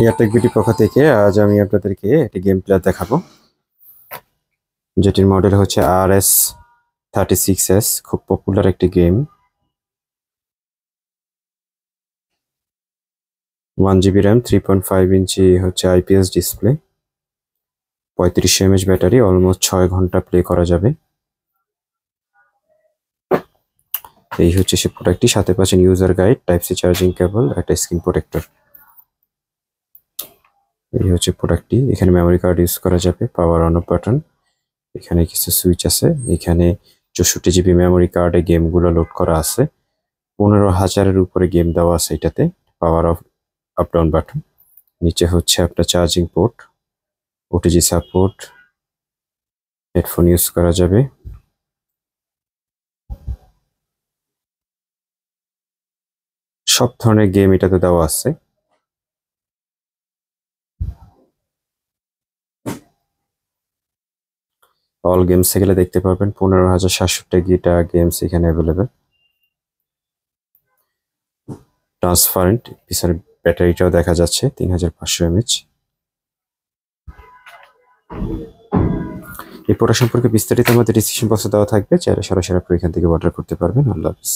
এয়ারটেক BD পক্ষ থেকে আজ আমি আপনাদেরকে একটি গেম প্লে দেখাবো, যেটির মডেল হচ্ছে RS36S। খুব পপুলার একটি গেম। 1 GB র্যাম, 3.5 ইঞ্চি হচ্ছে IPS display, 3500 mAh battery, almost 6 ঘন্টা প্লে করা যাবে। এই হচ্ছে সে প্রোডাক্টটি। সাথে পাচ্ছেন user guide, type C charging cable, একটা স্ক্রিন প্রোটেক্টর। এই হচ্ছে প্রোডাক্টটি। এখানে মেমোরি কার্ড ইউজ করা যাবে, পাওয়ার অন অফ বাটন, এখানে কিছু সুইচ আছে। এখানে 64 GB মেমোরি কার্ডে গেমগুলো লোড করা আছে। 15,000-এর উপরে গেম দেওয়া আছে এটাতে। Power of up down button. নিচে হচ্ছে আপনার charging port, OTG support, headphone use করা যাবে। সব ধরনের গেম এটাতে দেওয়া আছে। অল গেমসে গেলে দেখতে পাবেন 15,700টা গেমস এখানে অ্যাভেলেবেল। ট্রান্সপারেন্ট, পিছনে ব্যাটারিটাও দেখা যাচ্ছে 3500 mAh। এই প্রোডাক্ট সম্পর্কে বিস্তারিত আমাদের ডিসক্রিপশন বক্সে দেওয়া থাকবে, চাইলে সরাসরি আপনি এখান থেকে অর্ডার করতে পারবেন। আল্লাহ হাফেজ।